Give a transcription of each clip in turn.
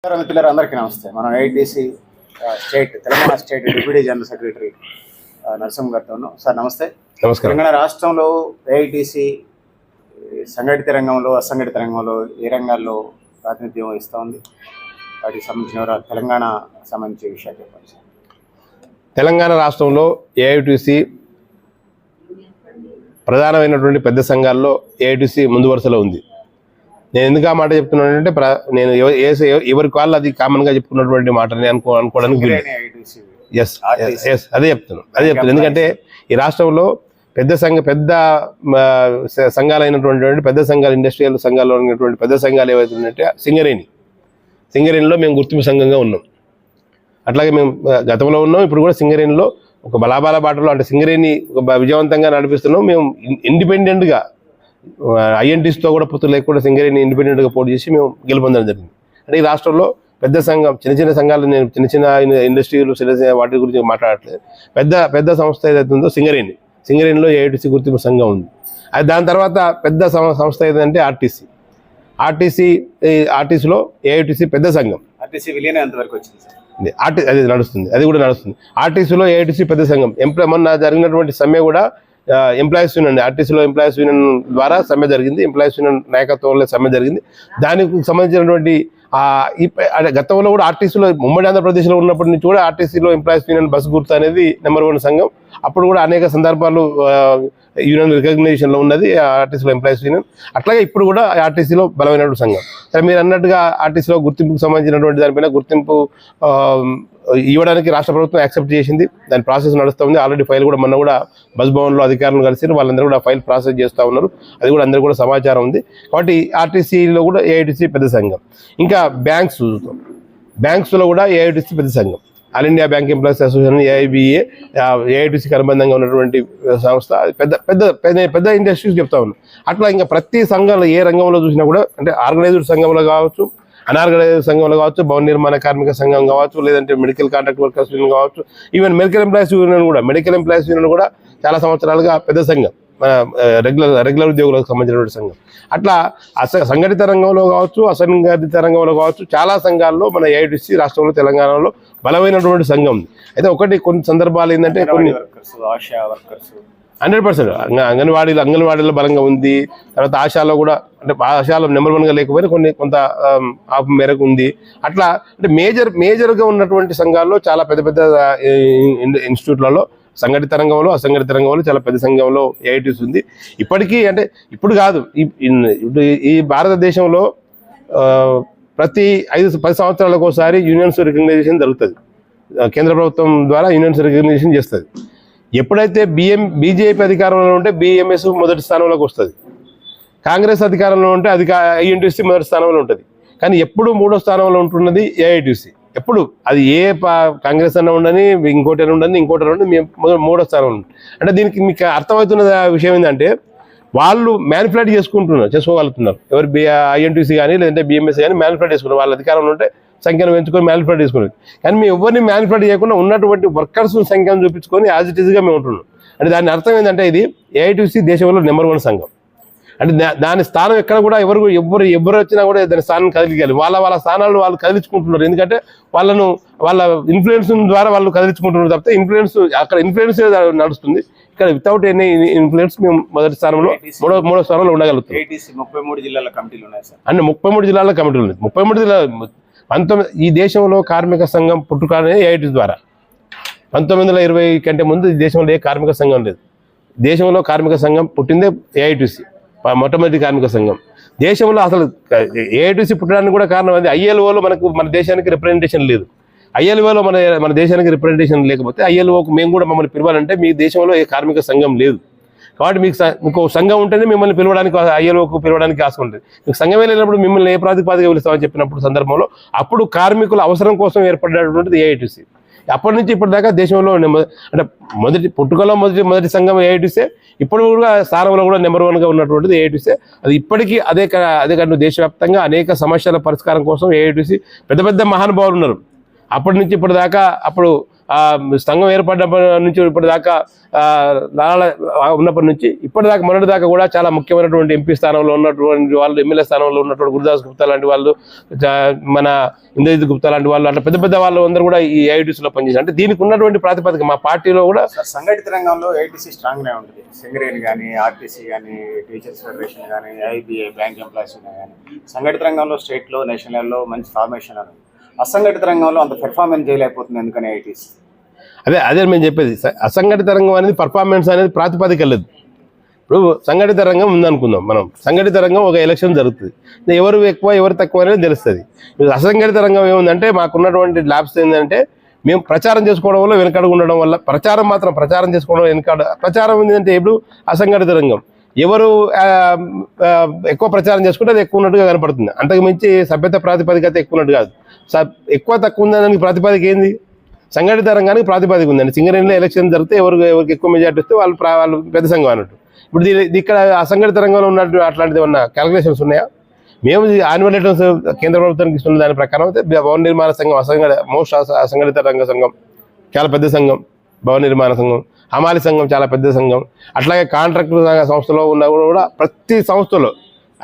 మిత్రులారా అందరికీ నమస్తే. మనం AITC Telangana state deputy general secretary Narasimha గారితో ఉన్నాం. సార్ నమస్తే. నమస్కారం. తెలంగాణ రాష్ట్రంలో ఏఐటీసీ సంఘటిత రంగంలో అసంఘటిత రంగంలో ఏ రంగాల్లో ప్రాతినిధ్యం వహిస్తూ ఉంది, వాటికి సంబంధించిన తెలంగాణ సంబంధించిన విషయాలు చెప్పండి సార్. తెలంగాణ రాష్ట్రంలో ఏఐటీసీ ప్రధానమైనటువంటి పెద్ద సంఘాల్లో ఏఐటీసీ ముందు వరుసలో ఉంది. నేను ఎందుకు ఆ మాట చెప్తున్నానంటే నేను ఎవరికి వాళ్ళు అది కామన్గా చెప్పుకున్నటువంటి మాటని అనుకోవడానికి అదే చెప్తున్నాను. ఎందుకంటే ఈ రాష్ట్రంలో పెద్ద సంఘాలు అయినటువంటి పెద్ద సంఘాలు, ఇండస్ట్రియల్ సంఘాల్లో ఉన్నటువంటి పెద్ద సంఘాలు ఏవైతే ఉన్నాయంటే సింగరేణిలో మేము గుర్తింపు సంఘంగా ఉన్నాం. అట్లాగే మేము గతంలో ఉన్నాం, ఇప్పుడు కూడా సింగరేణిలో ఒక బలాబాల బాటలో అంటే సింగరేణి విజయవంతంగా నడిపిస్తున్నాం. మేము ఇండిపెండెంట్గా ఐఎన్టీస్తో కూడా పొత్తు లేకుండా సింగరేణి ఇండిపెండెంట్గా పోటీ చేసి మేము గెలుపొందడం జరిగింది. అంటే ఈ రాష్ట్రంలో పెద్ద సంఘం, చిన్న సంఘాలు, నేను చిన్న ఇండస్ట్రీలు వాటి గురించి మాట్లాడట్లేదు. పెద్ద సంస్థ ఏదైతే ఉందో సింగరేణిలో ఏఐటీసీ గుర్తింపు సంఘం ఉంది. అది దాని తర్వాత పెద్ద సంస్థ ఏదంటే ఆర్టీసీలో ఏఐటీసీ పెద్ద సంఘం. ఆర్టీసీ విలీనం ఎంతవరకు వచ్చింది సార్? అది కూడా నడుస్తుంది. ఆర్టీసీలో ఏఐటీసీ పెద్ద సంఘం. మొన్న జరిగినటువంటి సమ్మె కూడా ఎంప్లాయీస్ యూనియన్, ఆర్టీసీలో ఎంప్లాయీస్ యూనియన్ ద్వారా సమ్మె జరిగింది. ఎంప్లాయీస్ యూనియన్ నాయకత్వంలో సమ్మె జరిగింది. దానికి సంబంధించినటువంటి గతంలో కూడా ఆర్టీసీలో ఉమ్మడి ఆంధ్రప్రదేశ్లో ఉన్నప్పటి నుంచి కూడా ఆర్టీసీలో ఎంప్లాయీస్ యూనియన్ బస్సు గుర్తు అనేది నెంబర్ 1 సంఘం. అప్పుడు కూడా అనేక సందర్భాలు యూనియన్ రికగ్నిషన్లో ఉన్నది ఆర్టీసీలో ఎంప్లాయీస్ యూనియన్. అట్లాగే ఇప్పుడు కూడా ఆర్టీసీలో బలమైనటువంటి సంఘం. సరే, మీరు అన్నట్టుగా ఆర్టీసీలో గుర్తింపుకు సంబంధించినటువంటి దానిపైన గుర్తింపు ఇవ్వడానికి రాష్ట్ర ప్రభుత్వం యాక్సెప్ట్ చేసింది. దాని ప్రాసెస్ నడుస్తుంది. ఆల్రెడీ ఫైల్ కూడా మొన్న కూడా బస్ భవన్లో అధికారులను కలిసి వాళ్ళందరూ కూడా ఫైల్ ప్రాసెస్ చేస్తూ ఉన్నారు. అది కూడా అందరూ కూడా సమాచారం ఉంది. కాబట్టి ఆర్టీసీలో కూడా ఏఐటీసీ పెద్ద సంఘం. ఇంకా బ్యాంక్స్లో కూడా ఏఐటీసీ పెద్ద సంఘం. All India bank employees association, AIBA, ఏఐటీసీకి అనుబంధంగా ఉన్నటువంటి సంస్థ. పెద్ద ఇండస్ట్రీస్ చెప్తా ఉన్నాం. అట్లా ఇంకా ప్రతి సంఘంలో ఏ రంగంలో చూసినా కూడా, అంటే ఆర్గనైజ్డ్ సంఘంలో కావచ్చు, అనార్గనైజ్డ్ సంఘంలో కావచ్చు, భవన నిర్మాణ కార్మిక సంఘం కావచ్చు, లేదంటే మెడికల్ కాంట్రాక్ట్ వర్కర్స్ యూనియన్ కావచ్చు, ఈవెన్ మెడికల్ ఎంప్లాయీస్ యూనియన్ కూడా చాలా సంవత్సరాలుగా పెద్ద సంఘం, మన రెగ్యులర్ ఉద్యోగులకు సంబంధించినటువంటి సంఘం. అట్లా సంఘటిత రంగంలో కావచ్చు, అసంఘటిత రంగంలో కావచ్చు, చాలా సంఘాల్లో మన ఏఐటీసీ రాష్ట్రంలో తెలంగాణలో బలమైనటువంటి సంఘం ఉంది. అయితే కొన్ని సందర్భాలు ఏంటంటే 100% అంగన్వాడీలో బలంగా ఉంది. తర్వాత ఆశాలో కూడా, అంటే ఆశాలో నెంబర్ 1గా లేకపోయినా కొంత ఆపు మేరకు ఉంది. అట్లా అంటే మేజర్గా ఉన్నటువంటి సంఘాల్లో చాలా పెద్ద ఇన్స్టిట్యూట్లలో సంఘటిత రంగంలో, అసంఘటిత రంగంలో చాలా పెద్ద సంఘంలో ఏఐటీసీ ఉంది. ఇప్పటికీ, అంటే ఇప్పుడు కాదు, ఈ భారతదేశంలో ప్రతి 10 సంవత్సరాలకు ఒకసారి యూనియన్స్ రికగ్నైజేషన్ జరుగుతుంది. కేంద్ర ప్రభుత్వం ద్వారా యూనియన్స్ రికగ్నైజేషన్ చేస్తుంది. ఎప్పుడైతే బీజేపీ అధికారంలో ఉంటే బిఎంఎస్ మొదటి స్థానంలోకి వస్తుంది. కాంగ్రెస్ అధికారంలో ఉంటే ఐఎన్టీసీ మొదటి స్థానంలో ఉంటుంది. కానీ ఎప్పుడు 3వ స్థానంలో ఉంటున్నది ఏఐటీసీ. ఎప్పుడు అది కాంగ్రెస్ అన్న ఉండని, ఇంకోటి ఉండని, మేము 3వ స్థానంలో ఉంటాం. అంటే దీనికి మీకు అర్థమవుతున్న విషయం ఏంటంటే, వాళ్ళు మ్యానిపులేట్ చేసుకోగలుగుతున్నారు. ఎవరు ఐఎన్టీసీ కానీ లేదంటే బిఎంఎస్ కానీ మ్యానిపులేట్ చేసుకున్నారు. వాళ్ళ అధికారంలో ఉంటే సంఖ్యను పెంచుకొని మ్యానిపులేట్ చేసుకున్నారు. కానీ మేము ఎవరిని మ్యానిపులేట్ చేయకుండా ఉన్నటువంటి వర్కర్స్ సంఖ్యను చూపించుకొని యాజ్ ఇట్ ఈస్గా మేము ఉంటున్నాం. అంటే దాని అర్థం ఏంటంటే, ఇది ఏఐటీసీ దేశంలో నెంబర్ 1 సంఘం. అంటే దాని స్థానం ఎక్కడ కూడా ఎవరు వచ్చినా కూడా దాని స్థానం కదిలియాలి. వాళ్ళ స్థానాలను వాళ్ళు కదిలించుకుంటున్నారు. ఎందుకంటే వాళ్ళ ఇన్ఫ్లుయెన్స్ ద్వారా వాళ్ళు కదిలించుకుంటున్నారు తప్పితే అక్కడ ఇన్ఫ్లుయెన్స్ నడుస్తుంది. ఇక్కడ వితౌట్ ఎనీ ఇన్ఫ్లుయెన్స్ మేము మొదటి స్థానంలో, మూడో స్థానంలో ఉండగలుగుతాం. 33 జిల్లాల కమిటీలు ఉన్నాయి సార్. అంటే 33 జిల్లాల కమిటీలు ఉన్నాయి. 33 జిల్లాల 19 ఈ దేశంలో కార్మిక సంఘం పుట్టుకనే ఏఐటీసీ ద్వారా. 1920 కంటే ముందు ఈ దేశంలో ఏ కార్మిక సంఘం లేదు. దేశంలో కార్మిక సంఘం పుట్టిందే ఏఐటీసీ, మొట్టమొదటి కార్మిక సంఘం. దేశంలో అసలు ఏఐటీసీ పుట్టడానికి కూడా కారణం అది. ఐఎల్ఓలో మన దేశానికి రిప్రజెంటేషన్ లేదు. ఐఎల్ఓలో మన దేశానికి రిప్రజెంటేషన్ లేకపోతే ఐఎల్ఓకు మమ్మల్ని పిలవాలంటే మీ దేశంలో ఏ కార్మిక సంఘం లేదు. కాబట్టి మీకు సంఘం ఉంటేనే మిమ్మల్ని పిలవడానికి, ఐఎల్ఓకు పిలవడానికి ఆశ ఉంటుంది. మీకు సంఘమే లేనప్పుడు మిమ్మల్ని ఏ ప్రాతిపదికగా పిలుస్తామని చెప్పినప్పుడు సందర్భంలో అప్పుడు కార్మికుల అవసరం కోసం ఏర్పడినటువంటిది ఏఐటీసీ. అప్పటి నుంచి ఇప్పటిదాకా దేశంలో అంటే మొదటి సంఘం ఏఐటీసీ. ఇప్పుడు కూడా స్థానంలో కూడా నెంబర్ 1గా ఉన్నటువంటిది ఏఐటీసీ. అది ఇప్పటికీ అదే కాదు, దేశవ్యాప్తంగా అనేక సమస్యల పరిష్కారం కోసం ఏఐటీసీ పెద్ద మహానుభావులు ఉన్నారు. అప్పటి నుంచి ఇప్పటిదాకా అప్పుడు సంఘం ఏర్పడినప్పటి నుంచి ఇప్పటిదాకా ఉన్నప్పటి నుంచి ఇప్పటిదాకా మొన్నటి దాకా కూడా చాలా ముఖ్యమైనటువంటి ఎంపీ స్థానంలో ఉన్నటువంటి వాళ్ళు, ఎమ్మెల్యే స్థానంలో ఉన్నటువంటి గురుదాస్ గుప్తా లాంటి వాళ్ళు, మన ఇంద్రజిత్ గుప్తా లాంటి వాళ్ళు, అట్లా పెద్ద పెద్ద వాళ్ళు అందరూ కూడా ఈ ఏఐటీసీలో పనిచేశారు. అంటే దీనికి ఉన్నటువంటి ప్రాతిపదిక మా పార్టీలో కూడా సంఘటిత రంగంలో ఏఐటీసీ స్ట్రాంగ్నే ఉంటుంది. సింగరేణి కానీ, ఆర్టీసీ కానీ, టీచర్స్ ఫెడరేషన్ కానీ, ఐబీఐ బ్యాంక్ ఎంప్లాయీస్ కానీ సంఘటిత రంగంలో స్టేట్లో, నేషనల్ లెవెల్లో మంచి ఫార్మేషన్ అని. అసంఘటిత రంగంలో అంత పెర్ఫార్మెన్స్ చేయలేకపోతుంది ఎందుకని ఐటీసీ? అదే మేము చెప్పేది. అసంఘటిత రంగం అనేది పర్ఫార్మెన్స్ అనేది ప్రాతిపదిక లేదు. ఇప్పుడు సంఘటిత రంగం ఉందనుకుందాం మనం. సంఘటిత రంగం ఒక ఎలక్షన్ జరుగుతుంది, ఎవరు ఎక్కువ ఎవరు తక్కువ అనేది తెలుస్తుంది. అసంఘటిత రంగం ఏముందంటే మాకున్నటువంటి ల్యాబ్స్ ఏంటంటే మేము ప్రచారం చేసుకోవడం వల్ల వెనకడుగు ఉండడం వల్ల, ప్రచారం చేసుకోవడం ప్రచారం ఏంటంటే ఇప్పుడు అసంఘటిత రంగం ఎవరు ఎక్కువ ప్రచారం చేసుకుంటే అది ఎక్కువ ఉన్నట్టుగా కనపడుతుంది. అంతకు మించి సభ్యత ప్రాతిపదికత ఎక్కువ ఉన్నట్టు కాదు. ఎక్కువ తక్కువ ఉందనడానికి ప్రాతిపదిక ఏంది? సంఘటిత రంగానికి ప్రాతిపదిక ఉందండి. సింగరేణిలో ఎలక్షన్ జరిగితే ఎవరికి ఎక్కువ మెజార్టీ వస్తే వాళ్ళు పెద్ద సంఘం అన్నట్టు. ఇప్పుడు ఇక్కడ అసంఘటిత రంగంలో ఉన్నట్టు అట్లాంటిది ఏమన్నా క్యాలిక్యులేషన్స్ ఉన్నాయా? మేము యాన్యువల్ రిటర్న్స్ కేంద్ర ప్రభుత్వానికి ఇస్తున్న దాని ప్రకారం అయితే భవన నిర్మాణ సంఘం అసంఘటిత రంగ సంఘం చాలా పెద్ద సంఘం, భవన నిర్మాణ సంఘం, హమాలి సంఘం చాలా పెద్ద సంఘం. అట్లాగే కాంట్రాక్ట్ సంస్థలో ఉన్న కూడా ప్రతి సంస్థలో,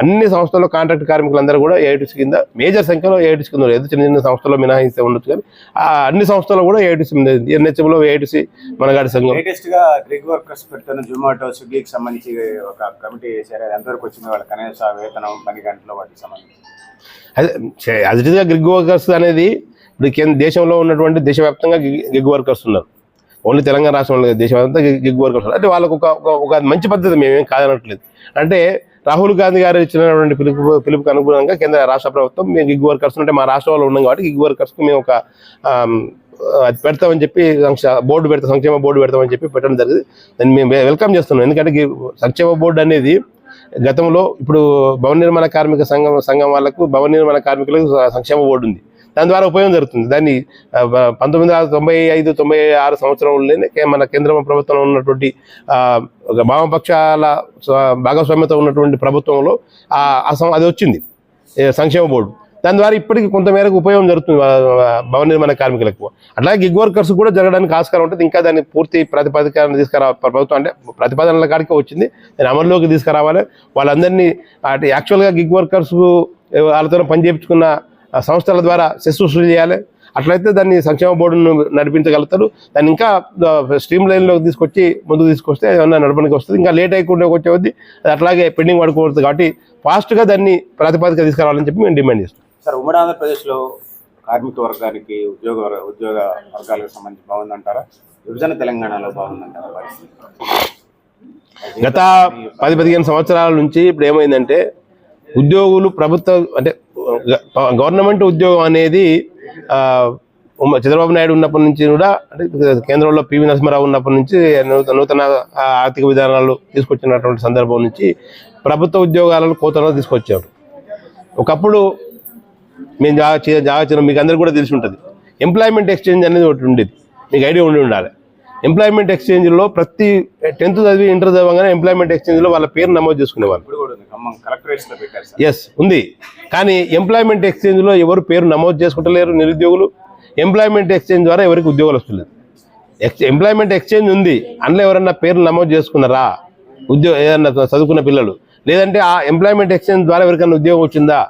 అన్ని సంస్థల్లో కాంట్రాక్ట్ కార్మికులందరూ కూడా ఏఐటీసీ కింద మేజర్ సంఖ్యలో ఏఐటీసీ కింద, ఏదో చిన్న చిన్న సంస్థలో మినహాయిస్తే ఉండొచ్చు కానీ అన్ని సంస్థల్లో కూడా ఏఐటీసీ ఉంది. ఎన్హెచ్ఎంలో ఏఐటీసీ మనగాడి సంఘం. లేటెస్ట్గా గ్రిగ్ వర్కర్స్ పెడుతున్న జొమాటో, స్విగ్గీకి సంబంధించి ఒక కమిటీ చేశారు. అది ఎంతవరకు వచ్చింది? వాళ్ళ కనీస వేతనం, పని గంటలు, వాటికి సంబంధించి అదిగా గ్రిగ్ వర్కర్స్ అనేది ఇప్పుడు దేశంలో ఉన్నటువంటి దేశవ్యాప్తంగా గిగ్ వర్కర్స్ ఉన్నారు. ఓన్లీ తెలంగాణ రాష్ట్రంలో దేశవ్యాప్తంగా గిగ్ వర్కర్స్ అంటే వాళ్ళకు ఒక మంచి పద్ధతి, మేమేం కాదనట్లేదు. అంటే రాహుల్ గాంధీ గారు ఇచ్చినటువంటి పిలుపుకు అనుగుణంగా కేంద్ర రాష్ట్ర ప్రభుత్వం మేము గిగ్ వర్కర్స్ అంటే మా రాష్ట్రంలో ఉన్నాం కాబట్టి గిగ్ వర్కర్స్కి మేము ఒక పెడతామని చెప్పి సంక్షేమ బోర్డు పెడతామని చెప్పి పెట్టడం జరిగింది. దాన్ని మేము వెల్కమ్ చేస్తున్నాం. ఎందుకంటే సంక్షేమ బోర్డు అనేది గతంలో ఇప్పుడు భవన నిర్మాణ కార్మిక సంఘం వాళ్ళకు, భవన నిర్మాణ కార్మికులకు సంక్షేమ బోర్డు ఉంది. దాని ద్వారా ఉపయోగం జరుగుతుంది. దాన్ని 1995-96 సంవత్సరంలోనే మన కేంద్ర ప్రభుత్వంలో ఉన్నటువంటి వామపక్షాల భాగస్వామ్యత ఉన్నటువంటి ప్రభుత్వంలో అది వచ్చింది సంక్షేమ బోర్డు. దాని ద్వారా ఇప్పటికీ కొంతమేరకు ఉపయోగం జరుగుతుంది భవన నిర్మాణ కార్మికులకు. అట్లాగే గిగ్ వర్కర్స్ కూడా జరగడానికి ఆస్కారం ఉంటుంది. ఇంకా దాన్ని పూర్తి ప్రతిపాదికను ప్రభుత్వం అంటే ప్రతిపాదనల కాడికే వచ్చింది, దాన్ని అమల్లోకి తీసుకురావాలి. వాళ్ళందరినీ యాక్చువల్గా గిగ్ వర్కర్స్ వాళ్ళతో పని చేయించుకున్న సంస్థల ద్వారా సెస్ వసూలు చేయాలి. అట్లయితే దాన్ని సంక్షేమ బోర్డును నడిపించగలుగుతారు. దాన్ని ఇంకా స్ట్రీమ్ లైన్లోకి తీసుకొచ్చి ముందుకు తీసుకొస్తే ఏమన్నా నడపడానికి వస్తుంది. ఇంకా లేట్ అయ్యకుండా వచ్చేవద్ది, అది అట్లాగే పెండింగ్ పడుకోవద్దు. కాబట్టి ఫాస్ట్గా దాన్ని ప్రాతిపదిక తీసుకురావాలని చెప్పి మేము డిమాండ్ చేస్తాం. సార్, ఉమ్మడి ఆంధ్రప్రదేశ్లో కార్మిక వర్గానికి, ఉద్యోగ వర్గాలకు సంబంధించి బాగుందంటారా? విభజన తెలంగాణలో బాగుందంటారా పరిస్థితి? గత 10-15 సంవత్సరాల నుంచి ఇప్పుడు ఏమైందంటే ఉద్యోగులు అంటే గవర్నమెంట్ ఉద్యోగం అనేది చంద్రబాబు నాయుడు ఉన్నప్పటి నుంచి కూడా, అంటే కేంద్రంలో పివి నరసింహారావు ఉన్నప్పటి నుంచి నూతన ఆర్థిక విధానాలు తీసుకొచ్చినటువంటి సందర్భం నుంచి ప్రభుత్వ ఉద్యోగాలను కోతలను తీసుకొచ్చారు. ఒకప్పుడు మేము జాగ్రత్త మీకు అందరికీ కూడా తెలిసి ఉంటుంది, ఎంప్లాయ్మెంట్ ఎక్స్చేంజ్ అనేది ఒకటి ఉండేది, మీకు ఐడియా ఉండాలి. ఎంప్లాయ్మెంట్ ఎక్స్చేంజ్లో ప్రతి 10th చదివి ఇంటర్ చదవగానే ఎంప్లాయ్మెంట్ ఎక్స్చేంజ్లో వాళ్ళ పేరు నమోదు చేసుకునేవాళ్ళు. ఎస్ ఉంది, కానీ ఎంప్లాయ్మెంట్ ఎక్స్చేంజ్లో ఎవరు పేరు నమోదు చేసుకుంటలేరు నిరుద్యోగులు. ఎంప్లాయ్మెంట్ ఎక్స్చేంజ్ ద్వారా ఎవరికి ఉద్యోగాలు వస్తలేదు. ఎంప్లాయ్మెంట్ ఎక్స్చేంజ్ ఉంది, అందులో ఎవరన్నా పేర్లు నమోదు చేసుకున్నారా ఏదన్నా చదువుకున్న పిల్లలు? లేదంటే ఆ ఎంప్లాయ్మెంట్ ఎక్స్చేంజ్ ద్వారా ఎవరికైనా ఉద్యోగం వచ్చిందా?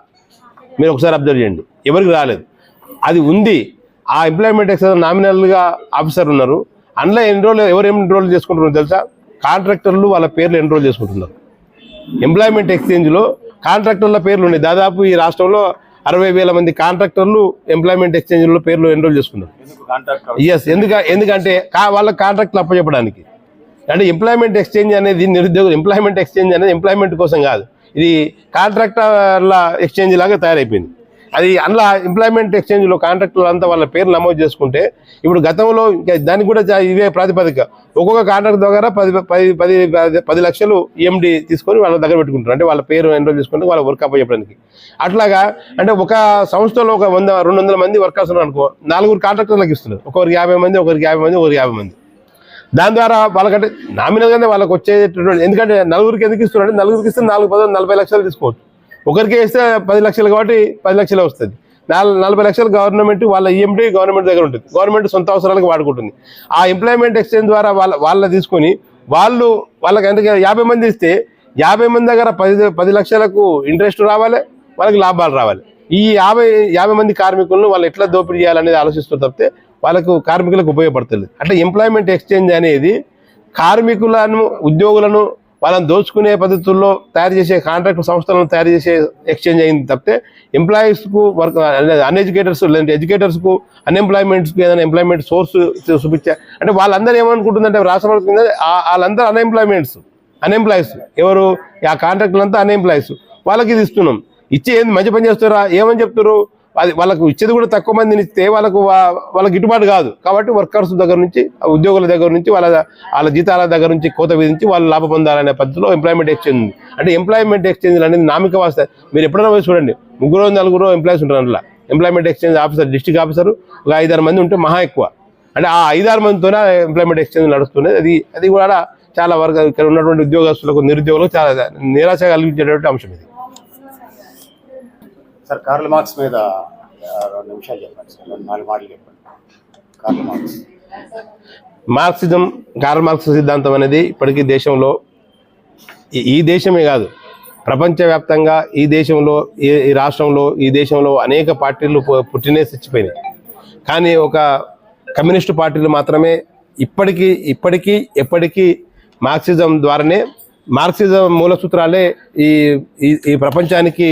మీరు ఒకసారి అబ్జర్వ్ చేయండి, ఎవరికి రాలేదు. అది ఉంది, ఆ ఎంప్లాయ్మెంట్ ఎక్స్చేంజ్ నామినల్గా ఆఫీసర్ ఉన్నారు, అందులో ఎవరు ఎన్రోల్ చేసుకుంటున్నారు తెలుసా? కాంట్రాక్టర్లు వాళ్ళ పేర్లు ఎన్రోల్ చేసుకుంటున్నారు. ఎంప్లాయ్మెంట్ ఎక్స్చేంజ్లో కాంట్రాక్టర్ల పేర్లు ఉన్నాయి. దాదాపు ఈ రాష్ట్రంలో 60,000 మంది కాంట్రాక్టర్లు ఎంప్లాయ్మెంట్ ఎక్స్చేంజ్లో పేర్లు ఎన్రోల్ చేసుకున్నారు. ఎస్, ఎందుకంటే వాళ్ళ కాంట్రాక్ట్లు అప్పచెప్పడానికి. అంటే ఎంప్లాయ్మెంట్ ఎక్స్చేంజ్ అనేది ఎంప్లాయ్మెంట్ ఎక్స్చేంజ్ అనేది ఎంప్లాయ్మెంట్ కోసం కాదు, ఇది కాంట్రాక్టర్ల ఎక్స్చేంజ్ లాగా తయారైపోయింది. అది అందులో ఎంప్లాయ్మెంట్ ఎక్స్చేంజ్లో కాంట్రాక్టర్లు అంతా వాళ్ళ పేరు నమోదు చేసుకుంటే, ఇప్పుడు గతంలో ఇంకా దానికి కూడా ఇవే ప్రాతిపదిక, ఒక్కొక్క కాంట్రాక్ట్ ద్వారా 10 లక్షలు ఈఎండి తీసుకొని వాళ్ళ దగ్గర పెట్టుకుంటారు. అంటే వాళ్ళ పేరు ఎన్రోల్ చేసుకుంటే వాళ్ళ వర్క్ అప్పచెప్పడానికి. అట్లాగా అంటే ఒక సంస్థలో ఒక 100-200 మంది వర్కర్స్ ఉన్నారు అనుకో, 4 కాంట్రాక్టర్లకు ఇస్తున్నారు. ఒకరికి 50 మంది, ఒకరికి 50 మంది, ఒకరికి 50 మంది. దాని ద్వారా వాళ్ళకంటే నామినల్గానే వాళ్ళకి వచ్చేటటువంటి, ఎందుకంటే 4 ఎందుకు ఇస్తున్నారు అంటే 4 ఇస్తే 4 40 లక్షలు తీసుకోవచ్చు. ఒకరికి వేస్తే 10 లక్షలు కాబట్టి 10 లక్షలే వస్తుంది. 40 లక్షలు గవర్నమెంట్ వాళ్ళ ఈఎండి గవర్నమెంట్ దగ్గర ఉంటుంది, గవర్నమెంట్ సొంత అవసరాలకు వాడుకుంటుంది. ఆ ఎంప్లాయ్మెంట్ ఎక్స్చేంజ్ ద్వారా వాళ్ళ తీసుకొని వాళ్ళకి ఎంత 50 మంది ఇస్తే 50 మంది దగ్గర 10 లక్షలకు ఇంట్రెస్ట్ రావాలి, వాళ్ళకి లాభాలు రావాలి. ఈ 50 మంది కార్మికులను వాళ్ళు ఎట్లా దోపిడీ చేయాలనేది ఆలోచిస్తూ తప్పితే వాళ్ళకు కార్మికులకు ఉపయోగపడుతుంది. అంటే ఎంప్లాయ్మెంట్ ఎక్స్చేంజ్ అనేది కార్మికులను ఉద్యోగులను వాళ్ళని దోచుకునే పద్ధతుల్లో తయారు చేసే కాంట్రాక్ట్ సంస్థలను తయారు చేసే ఎక్స్చేంజ్ అయింది తప్పితే ఎంప్లాయీస్కు వర్క్ అన్ఎడ్యుకేటర్స్ లేదంటే ఎడ్యుకేటర్స్కు అన్ఎంప్లాయ్మెంట్స్కి ఏదైనా ఎంప్లాయ్మెంట్ సోర్స్ చూపించా అంటే వాళ్ళందరూ ఏమనుకుంటుందంటే రాష్ట్ర వాళ్ళందరూ అన్ఎంప్లాయీస్ ఎవరు ఆ కాంట్రాక్టులంతా అన్ఎంప్లాయీస్ వాళ్ళకి ఇది ఇస్తున్నాం. ఇచ్చే ఏంది మంచి పని చేస్తారా ఏమని చెప్తారు, అది వాళ్ళకు ఇచ్చేది కూడా తక్కువ మందిని ఇస్తే వాళ్ళకి గిట్టుబాటు కాదు. కాబట్టి వర్కర్స్ దగ్గర నుంచి ఉద్యోగుల దగ్గర నుంచి వాళ్ళ జీతాల దగ్గర నుంచి కోత విధించి వాళ్ళు లాభ పొందాలనే పద్ధతిలో ఎంప్లాయ్మెంట్ ఎక్స్చేంజ్ ఉంది. అంటే ఎంప్లాయ్మెంట్ ఎక్స్చేంజ్ అనేది నామిక వాస్త మీరు ఎప్పుడైనా పోయి చూడండి 3-4 ఎంప్లాయీస్ ఉంటారు అందులో. Employment exchange officer district officer ఒక 5-6 మంది ఉంటే మహా ఎక్కువ. అంటే ఆ 5-6 మందితోనే ఎంప్లాయ్మెంట్ ఎక్స్చేంజ్ నడుస్తున్నది. అది కూడా చాలా వరకు ఇక్కడ ఉన్నటువంటి ఉద్యోగస్తులకు నిరుద్యోగులకు చాలా నిరాశ కలిగించేటువంటి అంశం ఇది. సార్ కార్ల్ మార్క్స్ మీద 2 నిమిషాలు చెప్పండి సార్, 4 మాటలు చెప్పండి. కార్ల్ మార్క్స్ సిద్ధాంతం అనేది ఇప్పటికీ దేశంలో ఈ దేశమే కాదు ప్రపంచవ్యాప్తంగా ఈ దేశంలో ఈ రాష్ట్రంలో ఈ దేశంలో అనేక పార్టీలు పుట్టినే చచ్చిపోయినాయి. కానీ ఒక కమ్యూనిస్టు పార్టీలు మాత్రమే ఇప్పటికీ ఎప్పటికీ మార్క్సిజం ద్వారానే మార్క్సిజం మూల సూత్రాలే ఈ ప్రపంచానికి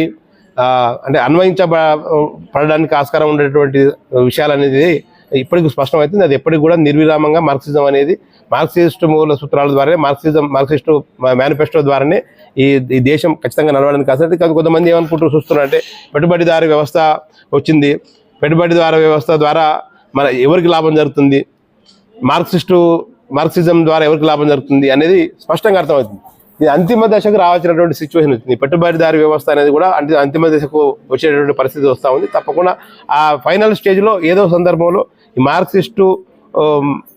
అంటే అన్వయించబడడానికి ఆస్కారం ఉండేటువంటి విషయాలు అనేది ఇప్పటికి స్పష్టమవుతుంది. అది ఎప్పటికి కూడా నిర్విరామంగా మార్క్సిజం అనేది మార్క్సిస్ట్ మూల సూత్రాల ద్వారానే మార్క్సిస్టు మేనిఫెస్టో ద్వారానే ఈ దేశం ఖచ్చితంగా నడవడానికి కాదు. కొంతమంది ఏమనుకుంటూ చూస్తున్నారంటే పెట్టుబడిదారీ వ్యవస్థ వచ్చింది, పెట్టుబడిదారీ వ్యవస్థ ద్వారా ఎవరికి లాభం జరుగుతుంది, మార్క్సిజం ద్వారా ఎవరికి లాభం జరుగుతుంది అనేది స్పష్టంగా అర్థమవుతుంది. ఇది అంతిమ దశకు రావాల్సినటువంటి సిచ్యువేషన్ వచ్చింది. పెట్టుబడిదారీ వ్యవస్థ అనేది కూడా అంతిమ దశకు వచ్చేటువంటి పరిస్థితి వస్తూ ఉంది. తప్పకుండా ఆ ఫైనల్ స్టేజ్లో ఏదో సందర్భంలో ఈ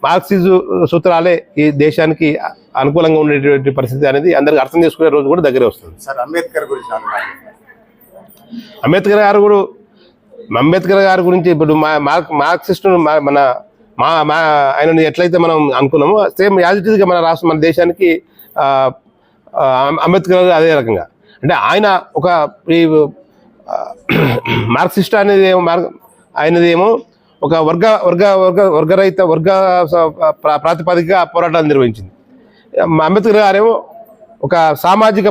మార్క్సిజు సూత్రాలే ఈ దేశానికి అనుకూలంగా ఉండేటువంటి పరిస్థితి అనేది అందరికి అర్థం చేసుకునే రోజు కూడా దగ్గరే వస్తుంది. సార్ అంబేద్కర్ గారి గురించి ఇప్పుడు మార్క్సిస్టు ఆయనని ఎట్లయితే మనం అనుకున్నామో సేమ్ యాజ్ ఇట్ ఈస్గా మన దేశానికి అంబేద్కర్ అదే రకంగా అంటే ఆయన ఒక మార్క్సిస్ట్ అనేది ఆయనదేమో ఒక వర్గరహిత ప్రాతిపదికగా పోరాటాలు నిర్వహించింది. అంబేద్కర్ గారేమో ఒక సామాజిక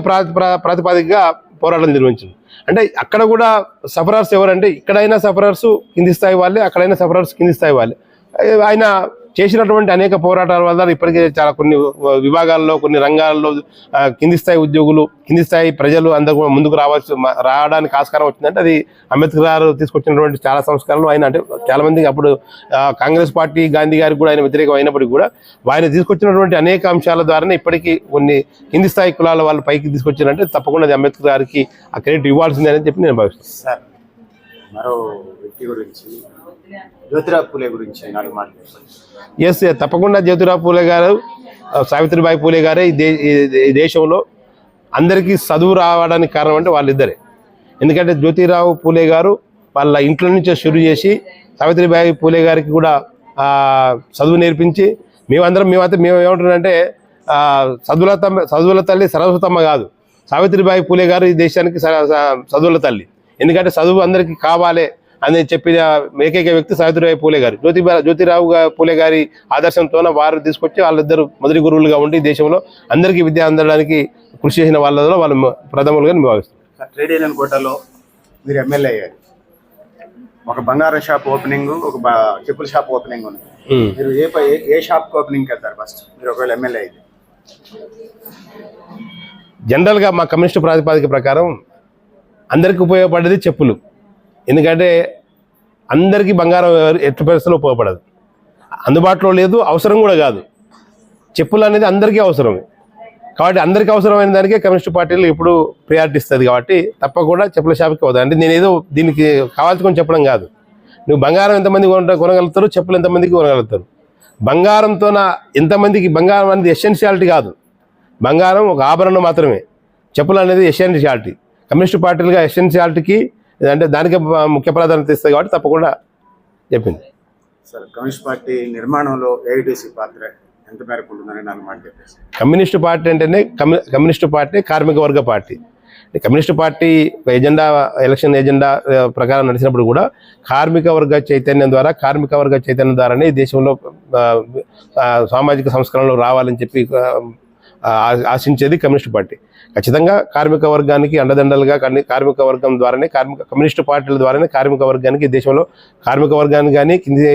ప్రాతిపదికగా పోరాటం నిర్వహించింది. అంటే అక్కడ కూడా సఫరర్స్ ఎవరంటే ఇక్కడైనా సఫరర్స్ కింది స్థాయి వాళ్ళే, అక్కడైనా సఫరర్స్ కింది స్థాయి వాళ్ళే. ఆయన చేసినటువంటి అనేక పోరాటాల వల్ల ఇప్పటికే చాలా కొన్ని విభాగాల్లో కొన్ని రంగాల్లో కింది స్థాయి ఉద్యోగులు కింది స్థాయి ప్రజలు అందరూ ముందుకు రావడానికి ఆస్కారం వచ్చిందంటే అది అంబేద్కర్ గారు తీసుకొచ్చినటువంటి చాలా సంస్కరణలు. ఆయన అంటే చాలా మందికి అప్పుడు కాంగ్రెస్ పార్టీ గాంధీ గారికి కూడా ఆయన వ్యతిరేకం అయినప్పటికీ కూడా ఆయన తీసుకొచ్చినటువంటి అనేక అంశాల ద్వారానే ఇప్పటికీ కొన్ని కింది స్థాయి కులాల వాళ్ళు పైకి తీసుకొచ్చారంటే తప్పకుండా అది అంబేద్కర్ గారికి ఆ క్రెడిట్ ఇవ్వాల్సిందే అని చెప్పి నేను భావిస్తున్నాను. సార్ మరో వ్యక్తి గురించి జ్యోతిరావు పూలే గురించి 4 మాటలు. ఎస్ తప్పకుండా జ్యోతిరావు పూలే గారు సావిత్రిబాయి పూలే గారే ఈ దేశంలో అందరికీ చదువు రావడానికి కారణం అంటే వాళ్ళిద్దరే. ఎందుకంటే జ్యోతిరావు పూలే గారు వాళ్ళ ఇంట్లో నుంచే షురు చేసి సావిత్రిబాయి పూలే గారికి కూడా చదువు నేర్పించి మేము ఏమంటున్నారంటే చదువుల తల్లి సరస్వతమ్మ కాదు, సావిత్రిబాయి పూలే గారు ఈ దేశానికి చదువుల తల్లి. ఎందుకంటే చదువు అందరికీ కావాలి అని చెప్పిన ఏకైక వ్యక్తి సావిత్రిబాయి పూలే గారు. జ్యోతిరావు పూలే గారి ఆదర్శంతో వారు తీసుకొచ్చి వాళ్ళిద్దరు మొదటి గురువులుగా ఉండి దేశంలో అందరికీ విద్య అందడానికి కృషి చేసిన వాళ్ళలో వాళ్ళు ప్రథములుగా భావిస్తారు. ట్రేడ్ యూనియన్ కోటాలో మీరు ఎమ్మెల్యే అయ్యారు. ఒక బంగారం షాప్ ఓపెనింగ్, ఒక చెప్పుల షాప్ ఓపెనింగ్ ఉంది. మీరు ఏ షాప్ ఓపెనింగ్కి వెళ్తారు ఫస్ట్ మీరు ఒకవేళ ఎమ్మెల్యే అయితే? జనరల్గా మా కమ్యూనిస్టు ప్రాతిపదిక ప్రకారం అందరికీ ఉపయోగపడేది చెప్పులు. ఎందుకంటే అందరికీ బంగారం ఎట్టి పరిస్థితుల్లో ఉపయోగపడదు, అందుబాటులో లేదు, అవసరం కూడా కాదు. చెప్పులు అనేది అందరికీ అవసరమే. కాబట్టి అందరికీ అవసరమైన దానికే కమ్యూనిస్ట్ పార్టీలు ఎప్పుడు ప్రియారిటీ ఇస్తుంది. కాబట్టి తప్పకుండా చెప్పుల షాప్కి పోతాయి. అంటే నేను ఏదో దీనికి కావాల్సుకొని చెప్పడం కాదు. నువ్వు బంగారం ఎంతమంది కొనగలుగుతారు, చెప్పులు ఎంతమందికి కొనగలుగుతారు. బంగారంతో ఎంతమందికి బంగారం అనేది ఎసెన్షియాలిటీ కాదు, బంగారం ఒక ఆభరణం మాత్రమే. చెప్పులు అనేది ఎసెన్షియాలిటీ. కమ్యూనిస్ట్ పార్టీలుగా ఎసెన్షియాలిటీకి అంటే దానికి ముఖ్య ప్రాధాన్యత ఇస్తుంది కాబట్టి తప్పకుండా చెప్పింది. సార్ కమ్యూనిస్ట్ పార్టీ నిర్మాణంలో ఏఐటీసీ పాత్ర ఎంత మేరకు ఉంటుందని నాలుగు మాట చెప్పేసి. కమ్యూనిస్టు పార్టీ అంటేనే కమ్యూనిస్టు పార్టీ కార్మిక వర్గ party. Communist party agenda election agenda ప్రకారం నడిచినప్పుడు కూడా కార్మిక వర్గ చైతన్యం ద్వారానే ఈ దేశంలో సామాజిక సంస్కరణలు రావాలని చెప్పి ఆశించేది కమ్యూనిస్టు పార్టీ. ఖచ్చితంగా కార్మిక వర్గానికి అండదండలుగా కార్మిక వర్గం ద్వారానే కమ్యూనిస్టు పార్టీల ద్వారానే కార్మిక వర్గానికి ఈ దేశంలో కార్మిక వర్గానికి కానీ కింది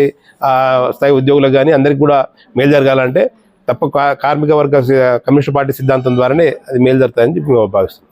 స్థాయి ఉద్యోగులకు కానీ అందరికీ కూడా మేలు జరగాలంటే కార్మిక వర్గ కమ్యూనిస్టు పార్టీ సిద్ధాంతం ద్వారానే అది మేలు జరుగుతుందని చెప్పి మేము భావిస్తున్నాం.